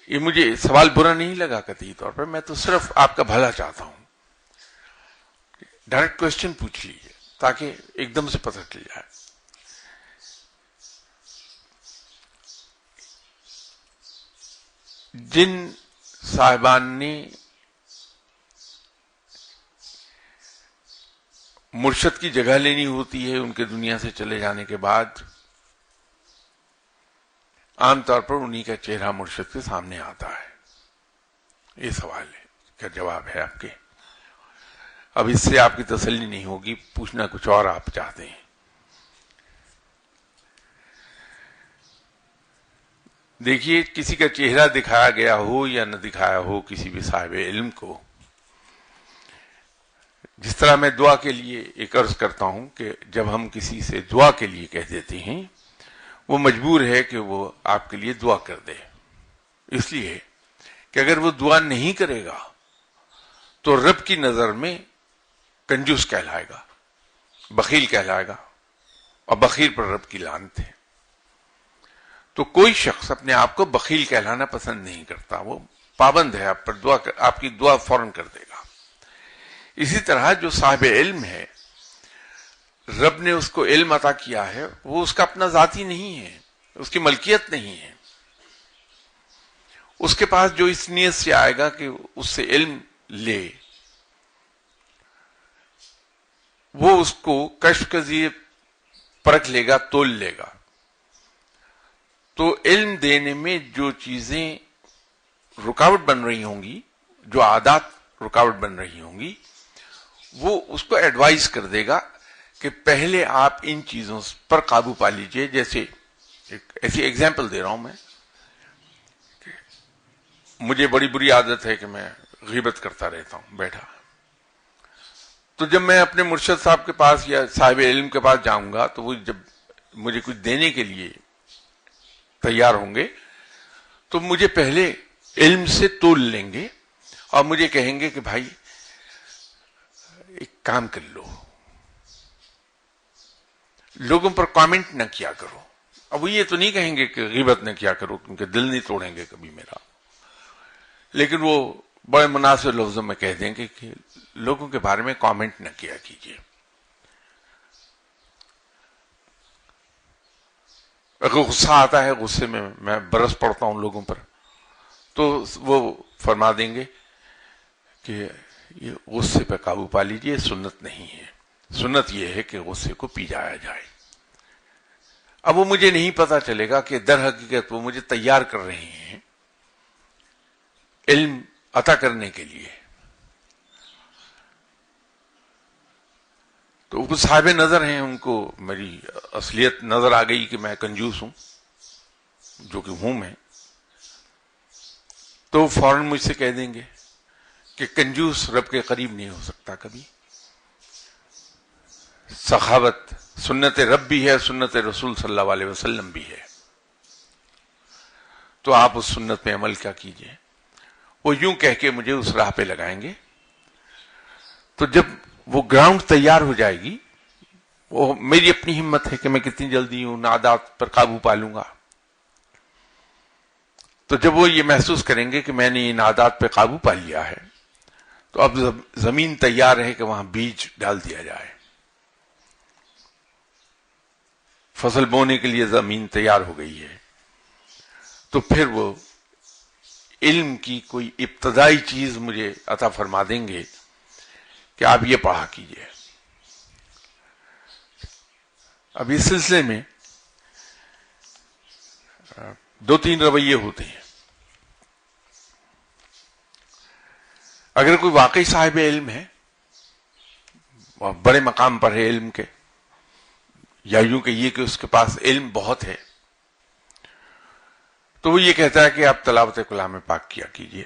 یہ مجھے سوال برا نہیں لگا قطعی طور پر، میں تو صرف آپ کا بھلا چاہتا ہوں. ڈائریکٹ کوشچن پوچھ لیجیے تاکہ ایک دم سے پتہ چل جائے. جن صاحبان نے مرشد کی جگہ لینی ہوتی ہے ان کے دنیا سے چلے جانے کے بعد، عام طور پر انہی کا چہرہ مرشد کے سامنے آتا ہے. یہ سوال ہے کیا جواب ہے آپ کے؟ اب اس سے آپ کی تسلی نہیں ہوگی، پوچھنا کچھ اور آپ چاہتے ہیں. دیکھیے، کسی کا چہرہ دکھایا گیا ہو یا نہ دکھایا ہو کسی بھی صاحب علم کو، جس طرح میں دعا کے لیے ایک عرض کرتا ہوں کہ جب ہم کسی سے دعا کے لیے کہہ دیتے ہیں وہ مجبور ہے کہ وہ آپ کے لیے دعا کر دے، اس لیے کہ اگر وہ دعا نہیں کرے گا تو رب کی نظر میں کنجوس کہلائے گا، بخیل کہلائے گا، اور بخیل پر رب کی لعنت ہے. تو کوئی شخص اپنے آپ کو بخیل کہلانا پسند نہیں کرتا، وہ پابند ہے آپ پر، آپ کی دعا فوراً کر دے گا. اسی طرح جو صاحب علم ہے، رب نے اس کو علم عطا کیا ہے، وہ اس کا اپنا ذاتی نہیں ہے، اس کی ملکیت نہیں ہے. اس کے پاس جو اس نیت سے آئے گا کہ اس سے علم لے، وہ اس کو کشف کے ذریعے پرکھ لے گا، تول لے گا. تو علم دینے میں جو چیزیں رکاوٹ بن رہی ہوں گی، جو عادات رکاوٹ بن رہی ہوں گی، وہ اس کو ایڈوائز کر دے گا کہ پہلے آپ ان چیزوں پر قابو پا لیجئے. جیسے ایسی ایگزامپل دے رہا ہوں میں، مجھے بڑی بری عادت ہے کہ میں غیبت کرتا رہتا ہوں بیٹھا. تو جب میں اپنے مرشد صاحب کے پاس یا صاحب علم کے پاس جاؤں گا تو وہ جب مجھے کچھ دینے کے لیے تیار ہوں گے تو مجھے پہلے علم سے تول لیں گے اور مجھے کہیں گے کہ بھائی ایک کام کر لو، لوگوں پر کامنٹ نہ کیا کرو. اب وہ یہ تو نہیں کہیں گے کہ غیبت نہ کیا کرو کیونکہ دل نہیں توڑیں گے کبھی میرا، لیکن وہ بڑے مناسب لفظوں میں کہہ دیں گے کہ لوگوں کے بارے میں کامنٹ نہ کیا کیجیے. اگر غصہ آتا ہے، غصے میں میں برس پڑتا ہوں لوگوں پر، تو وہ فرما دیں گے کہ یہ غصے پہ قابو پا لیجیے، سنت نہیں ہے. سنت یہ ہے کہ غصے کو پی جایا جائے. اب وہ مجھے نہیں پتا چلے گا کہ در حقیقت وہ مجھے تیار کر رہے ہیں علم عطا کرنے کے لیے. تو وہ صاحب نظر ہیں، ان کو میری اصلیت نظر آ گئی کہ میں کنجوس ہوں، جو کہ ہوں میں، تو فوراً مجھ سے کہہ دیں گے کہ کنجوس رب کے قریب نہیں ہو سکتا کبھی. سخاوت سنت رب بھی ہے، سنت رسول صلی اللہ علیہ وسلم بھی ہے. تو آپ اس سنت پہ عمل کیا کیجئے. وہ یوں کہہ کے مجھے اس راہ پہ لگائیں گے. تو جب وہ گراؤنڈ تیار ہو جائے گی، وہ میری اپنی ہمت ہے کہ میں کتنی جلدی ان عادات پر قابو پا لوں گا. تو جب وہ یہ محسوس کریں گے کہ میں نے ان عادات پہ قابو پا لیا ہے تو اب زمین تیار ہے کہ وہاں بیج ڈال دیا جائے. فصل بونے کے لیے زمین تیار ہو گئی ہے. تو پھر وہ علم کی کوئی ابتدائی چیز مجھے عطا فرما دیں گے کہ آپ یہ پڑھا کیجئے. اب اس سلسلے میں دو تین رویے ہوتے ہیں. اگر کوئی واقعی صاحب علم ہے اور بڑے مقام پر ہے علم کے، یا یوں کہیے کہ اس کے پاس علم بہت ہے، تو وہ یہ کہتا ہے کہ آپ تلاوت کلام پاک کیا کیجئے.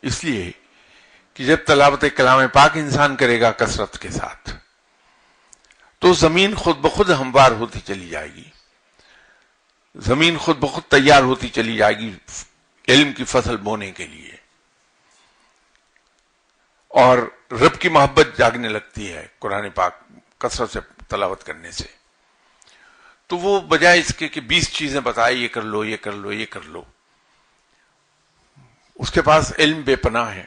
اس لیے کہ جب تلاوت کلام پاک انسان کرے گا کثرت کے ساتھ تو زمین خود بخود ہموار ہوتی چلی جائے گی، زمین خود بخود تیار ہوتی چلی جائے گی علم کی فصل بونے کے لیے، اور رب کی محبت جاگنے لگتی ہے قرآن پاک کثرت سے تلاوت کرنے سے. تو وہ بجائے اس کے کہ 20 چیزیں بتائے، یہ کر لو یہ کر لو یہ کر لو، اس کے پاس علم بے پناہ ہے.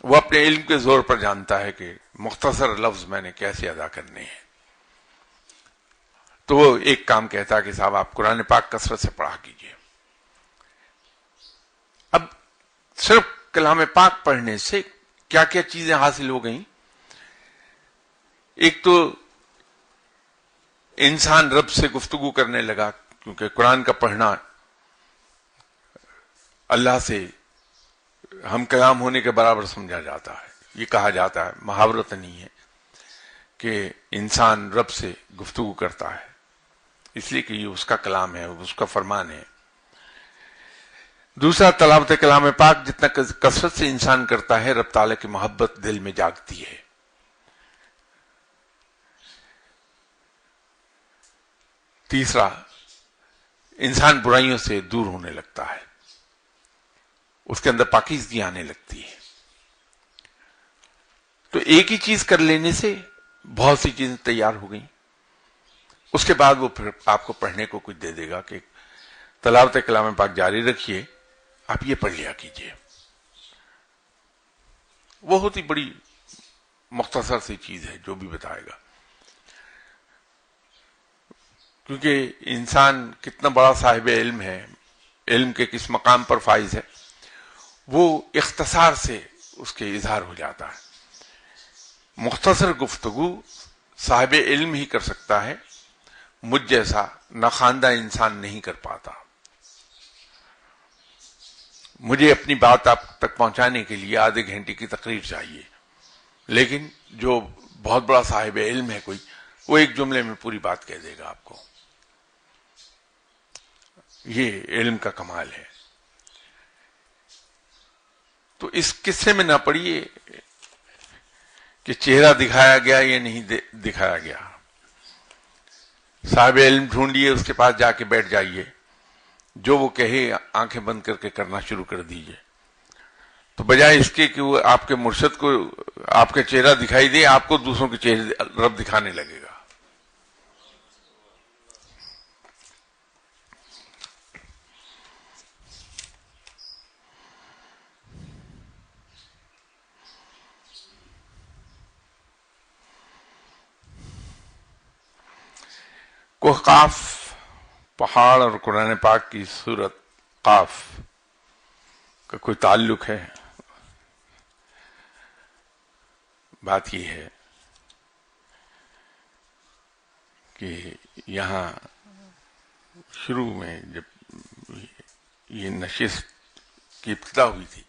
وہ اپنے علم کے زور پر جانتا ہے کہ مختصر لفظ میں نے کیسے ادا کرنے ہیں. تو وہ ایک کام کہتا ہے کہ صاحب آپ قرآن پاک کثرت سے پڑھا کیجئے. اب صرف کلام پاک پڑھنے سے کیا کیا چیزیں حاصل ہو گئیں؟ ایک تو انسان رب سے گفتگو کرنے لگا، کیونکہ قرآن کا پڑھنا اللہ سے ہم کلام ہونے کے برابر سمجھا جاتا ہے. یہ کہا جاتا ہے، محاورت نہیں ہے، کہ انسان رب سے گفتگو کرتا ہے، اس لیے کہ یہ اس کا کلام ہے، اس کا فرمان ہے. دوسرا، تلاوت کلام پاک جتنا کثرت سے انسان کرتا ہے، رب تعالیٰ کی محبت دل میں جاگتی ہے. تیسرا، انسان برائیوں سے دور ہونے لگتا ہے، اس کے اندر پاکیزگی آنے لگتی ہے. تو ایک ہی چیز کر لینے سے بہت سی چیزیں تیار ہو گئیں. اس کے بعد وہ پھر آپ کو پڑھنے کو کچھ دے دے گا کہ تلاوت کلام پاک جاری رکھیے، آپ یہ پڑھ لیا کیجئے. وہ ہوتی بڑی مختصر سی چیز ہے جو بھی بتائے گا، کیونکہ انسان کتنا بڑا صاحب علم ہے، علم کے کس مقام پر فائز ہے، وہ اختصار سے اس کے اظہار ہو جاتا ہے. مختصر گفتگو صاحب علم ہی کر سکتا ہے، مجھ جیسا ناخواندہ انسان نہیں کر پاتا. مجھے اپنی بات آپ تک پہنچانے کے لیے آدھے گھنٹے کی تقریر چاہیے، لیکن جو بہت بڑا صاحب علم ہے کوئی، وہ ایک جملے میں پوری بات کہہ دے گا آپ کو. یہ علم کا کمال ہے. تو اس قصے میں نہ پڑیے کہ چہرہ دکھایا گیا یا نہیں دکھایا گیا. صاحب علم ڈھونڈیے، اس کے پاس جا کے بیٹھ جائیے، جو وہ کہے آنکھیں بند کر کے کرنا شروع کر دیجئے. تو بجائے اس کے کہ وہ آپ کے مرشد کو آپ کا چہرہ دکھائی دے، آپ کو دوسروں کے چہرے رب دکھانے لگے گا. کوہ قاف، پہاڑ اور قرآن پاک کی سورت قاف کا کوئی تعلق ہے؟ بات یہ ہے کہ یہاں شروع میں جب یہ نشست کی ابتدا ہوئی تھی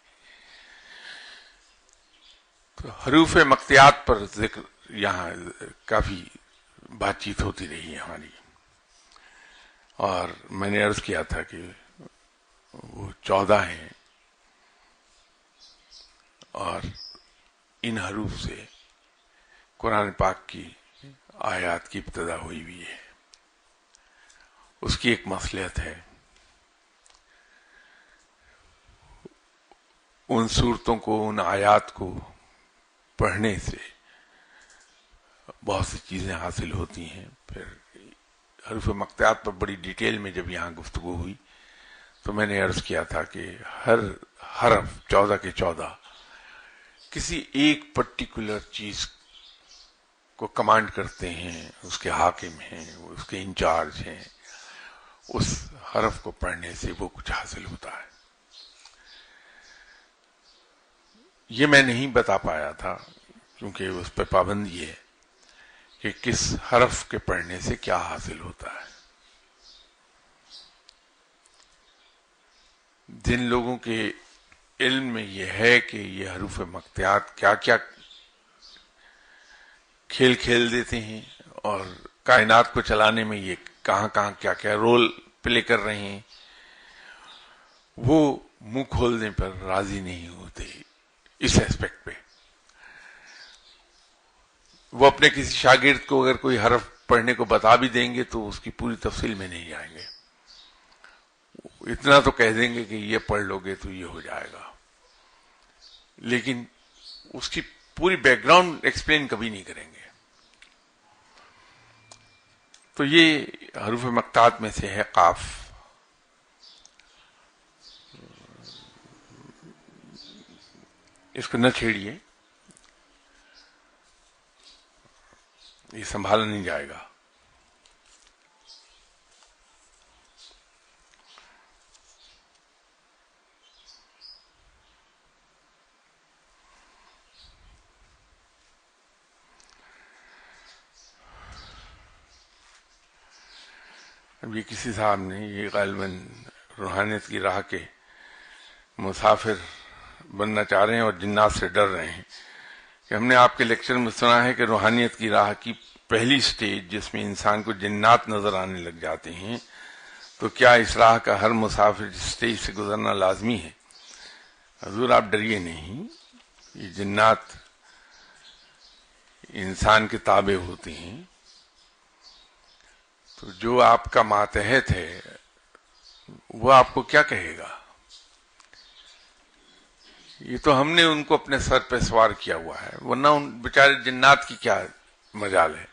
تو حروف مقطعات پر ذکر یہاں کافی بات چیت ہوتی رہی ہے ہماری، اور میں نے عرض کیا تھا کہ وہ 14 ہیں، اور ان حروف سے قرآن پاک کی آیات کی ابتدا ہوئی ہوئی ہے. اس کی ایک مصلحت ہے، ان صورتوں کو، ان آیات کو پڑھنے سے بہت سی چیزیں حاصل ہوتی ہیں. پھر حروف مقطعات پر بڑی ڈیٹیل میں جب یہاں گفتگو ہوئی تو میں نے عرض کیا تھا کہ ہر حرف 14 کے 14 کسی ایک پرٹیکولر چیز کو کمانڈ کرتے ہیں، اس کے حاکم ہیں، اس کے انچارج ہیں. اس حرف کو پڑھنے سے وہ کچھ حاصل ہوتا ہے. یہ میں نہیں بتا پایا تھا کیونکہ اس پہ پابندی ہے کہ کس حرف کے پڑھنے سے کیا حاصل ہوتا ہے. جن لوگوں کے علم میں یہ ہے کہ یہ حروف مقطعات کیا کیا کھیل کھیل دیتے ہیں اور کائنات کو چلانے میں یہ کہاں کہاں کیا کیا رول پلے کر رہے ہیں، وہ منہ کھولنے پر راضی نہیں ہوتے اس ایسپیکٹ پہ. وہ اپنے کسی شاگرد کو اگر کوئی حرف پڑھنے کو بتا بھی دیں گے تو اس کی پوری تفصیل میں نہیں جائیں گے. اتنا تو کہہ دیں گے کہ یہ پڑھ لو گے تو یہ ہو جائے گا، لیکن اس کی پوری بیک گراؤنڈ ایکسپلین کبھی نہیں کریں گے. تو یہ حروف مقطعات میں سے ہے قاف. اس کو نہ چھیڑیے، یہ سنبھالا نہیں جائے گا. اب یہ کسی صاحب نے، یہ غالباً روحانیت کی راہ کے مسافر بننا چاہ رہے ہیں اور جنات سے ڈر رہے ہیں، کہ ہم نے آپ کے لیکچر میں سنا ہے کہ روحانیت کی راہ کی پہلی سٹیج جس میں انسان کو جنات نظر آنے لگ جاتے ہیں، تو کیا اس راہ کا ہر مسافر اس سٹیج سے گزرنا لازمی ہے؟ حضور آپ ڈریے نہیں، یہ جنات انسان کے تابع ہوتے ہیں. تو جو آپ کا ماتحت ہے وہ آپ کو کیا کہے گا؟ یہ تو ہم نے ان کو اپنے سر پہ سوار کیا ہوا ہے، ورنہ ان بیچارے جنات کی کیا مجال ہے.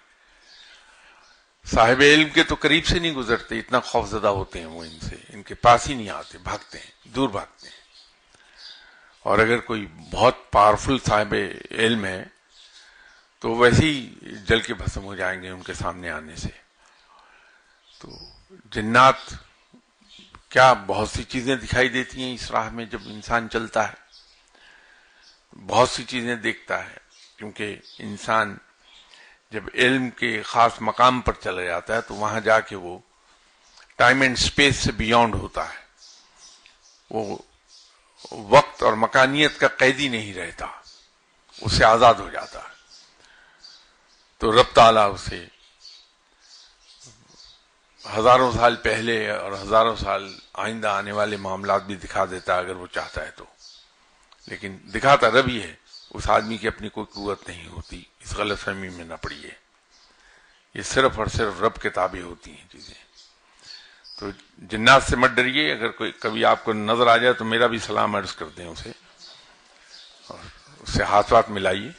صاحب علم کے تو قریب سے نہیں گزرتے، اتنا خوفزدہ ہوتے ہیں وہ ان سے، ان کے پاس ہی نہیں آتے، بھاگتے ہیں، دور بھاگتے ہیں. اور اگر کوئی بہت پاورفل صاحب علم ہے تو ویسے ہی جل کے بھسم ہو جائیں گے ان کے سامنے آنے سے. تو جنات کیا بہت سی چیزیں دکھائی دیتی ہیں اس راہ میں جب انسان چلتا ہے، بہت سی چیزیں دیکھتا ہے، کیونکہ انسان جب علم کے خاص مقام پر چلا جاتا ہے تو وہاں جا کے وہ ٹائم اینڈ سپیس سے بیونڈ ہوتا ہے، وہ وقت اور مکانیت کا قیدی نہیں رہتا، اس سے آزاد ہو جاتا ہے. تو رب تعالیٰ اسے ہزاروں سال پہلے اور ہزاروں سال آئندہ آنے والے معاملات بھی دکھا دیتا ہے اگر وہ چاہتا ہے تو، لیکن دکھاتا رب ہی ہے. اس آدمی کی اپنی کوئی قوت نہیں ہوتی، اس غلط فہمی میں نہ پڑیے. یہ صرف اور صرف رب کے تابع ہوتی ہیں چیزیں. تو جنات سے مت ڈریے، اگر کوئی کبھی آپ کو نظر آ جائے تو میرا بھی سلام عرض کر دیں اسے، اور اس سے ہاتھ واتھ ملائیے.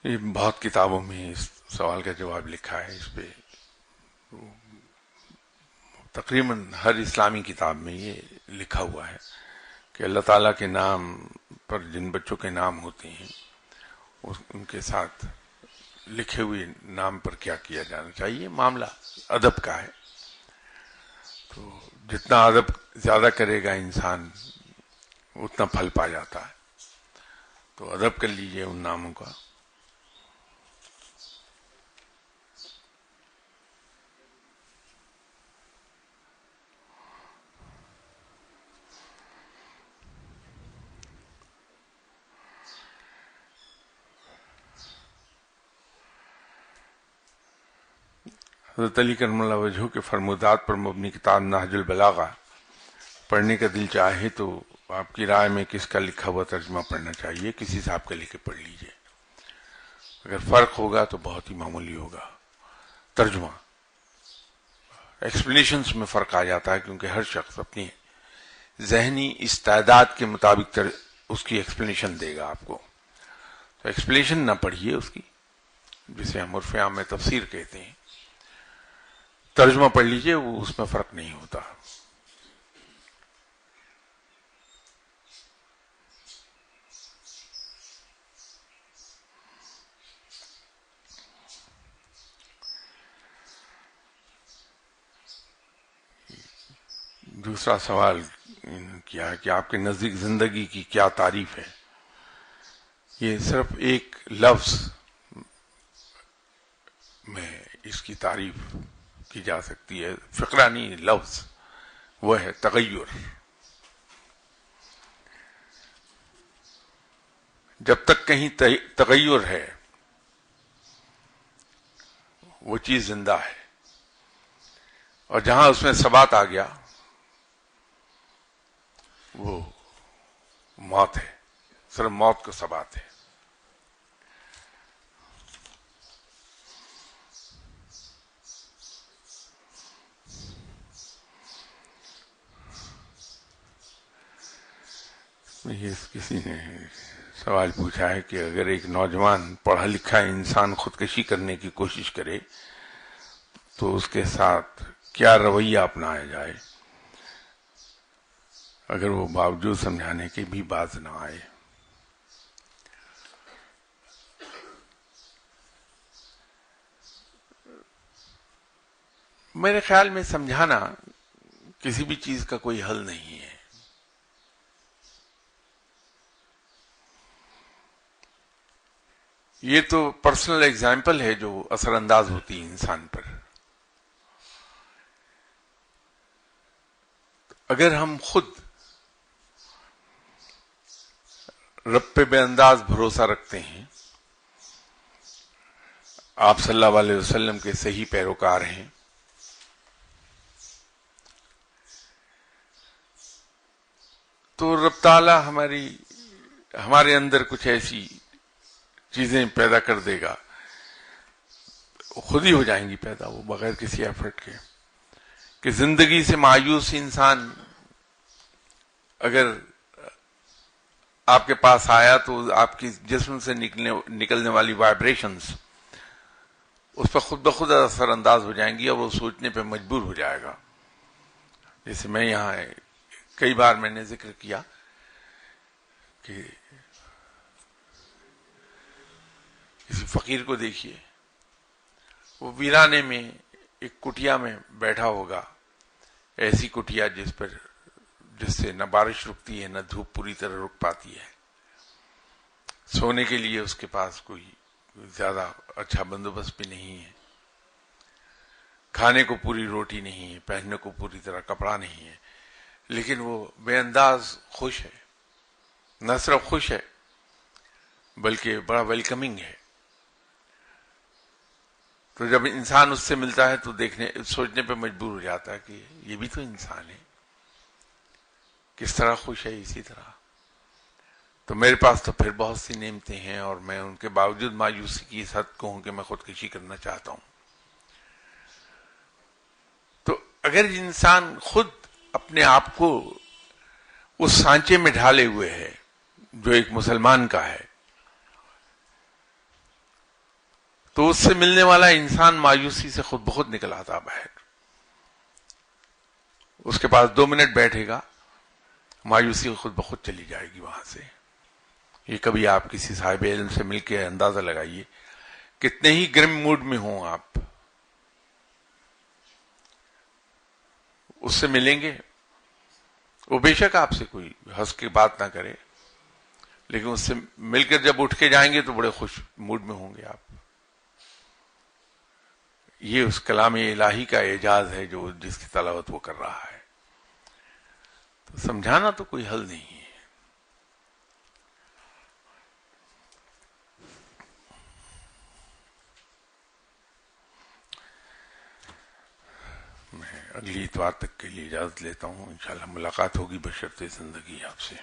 یہ بہت کتابوں میں اس سوال کا جواب لکھا ہے، اس پہ تقریباً ہر اسلامی کتاب میں یہ لکھا ہوا ہے کہ اللہ تعالیٰ کے نام پر جن بچوں کے نام ہوتے ہیں ان کے ساتھ لکھے ہوئے نام پر کیا کیا جانا چاہیے. معاملہ ادب کا ہے، تو جتنا ادب زیادہ کرے گا انسان اتنا پھل پا جاتا ہے. تو ادب کر لیجئے ان ناموں کا. حضرت علی کرم اللہ وجہہ کے فرمودات پر مبنی کتاب نہج البلاغہ پڑھنے کا دل چاہے تو آپ کی رائے میں کس کا لکھا ہوا ترجمہ پڑھنا چاہیے؟ کسی صاحب کا لکھ کے پڑھ لیجئے. اگر فرق ہوگا تو بہت ہی معمولی ہوگا. ترجمہ ایکسپلینیشنز میں فرق آ جاتا ہے کیونکہ ہر شخص اپنی ذہنی استعداد کے مطابق اس کی ایکسپلینیشن دے گا آپ کو. تو ایکسپلینیشن نہ پڑھیے اس کی، جسے ہم عرف عام میں تفسیر کہتے ہیں. ترجمہ پڑھ لیجئے، وہ اس میں فرق نہیں ہوتا. دوسرا سوال کیا کہ آپ کے نزدیک زندگی کی کیا تعریف ہے؟ یہ صرف ایک لفظ میں اس کی تعریف کی جا سکتی ہے، فقرہ نہیں، لفظ، وہ ہے تغیر۔ جب تک کہیں تغیر ہے وہ چیز زندہ ہے، اور جہاں اس میں ثبات آ گیا وہ موت ہے، صرف موت کو ثبات ہے۔ یہ کسی نے سوال پوچھا ہے کہ اگر ایک نوجوان پڑھا لکھا انسان خودکشی کرنے کی کوشش کرے تو اس کے ساتھ کیا رویہ اپنایا جائے اگر وہ باوجود سمجھانے کے بھی باز نہ آئے؟ میرے خیال میں سمجھانا کسی بھی چیز کا کوئی حل نہیں ہے۔ یہ تو پرسنل ایگزامپل ہے جو اثر انداز ہوتی ہے انسان پر۔ اگر ہم خود رب پہ بے انداز بھروسہ رکھتے ہیں، آپ صلی اللہ علیہ وسلم کے صحیح پیروکار ہیں، تو رب تعالی ہمارے اندر کچھ ایسی چیزیں پیدا کر دے گا، خود ہی ہو جائیں گی پیدا، وہ بغیر کسی ایفرٹ کے، کہ زندگی سے مایوس انسان اگر آپ کے پاس آیا تو آپ کی جسم سے نکلنے والی وائبریشنز اس پر خود بخود اثر انداز ہو جائیں گی اور وہ سوچنے پہ مجبور ہو جائے گا۔ جیسے میں یہاں کئی بار میں نے ذکر کیا کہ کسی فقیر کو دیکھیے، وہ ویرانے میں ایک کٹیا میں بیٹھا ہوگا، ایسی کٹیا جس سے نہ بارش رکتی ہے نہ دھوپ پوری طرح رک پاتی ہے، سونے کے لیے اس کے پاس کوئی زیادہ اچھا بندوبست بھی نہیں ہے، کھانے کو پوری روٹی نہیں ہے، پہننے کو پوری طرح کپڑا نہیں ہے، لیکن وہ بے انداز خوش ہے، نہ صرف خوش ہے بلکہ بڑا ویلکمنگ ہے۔ تو جب انسان اس سے ملتا ہے تو سوچنے پہ مجبور ہو جاتا ہے کہ یہ بھی تو انسان ہے، کس طرح خوش ہے اسی طرح۔ تو میرے پاس تو پھر بہت سی نعمتیں ہیں اور میں ان کے باوجود مایوسی کی اس حد کو ہوں کہ میں خودکشی کرنا چاہتا ہوں۔ تو اگر انسان خود اپنے آپ کو اس سانچے میں ڈھالے ہوئے ہے جو ایک مسلمان کا ہے، تو اس سے ملنے والا انسان مایوسی سے خود بخود نکل آتا باہر۔ اس کے پاس 2 منٹ بیٹھے گا، مایوسی خود بخود چلی جائے گی وہاں سے۔ یہ کبھی آپ کسی صاحب علم سے مل کے اندازہ لگائیے، کتنے ہی گرم موڈ میں ہوں آپ، اس سے ملیں گے، وہ بے شک آپ سے کوئی ہنس کے بات نہ کرے، لیکن اس سے مل کر جب اٹھ کے جائیں گے تو بڑے خوش موڈ میں ہوں گے آپ۔ یہ اس کلام الہی کا اعجاز ہے جس کی تلاوت وہ کر رہا ہے۔ تو سمجھانا تو کوئی حل نہیں ہے۔ میں اگلی اتوار تک کے لیے اجازت لیتا ہوں، انشاءاللہ ملاقات ہوگی بشرط زندگی آپ سے۔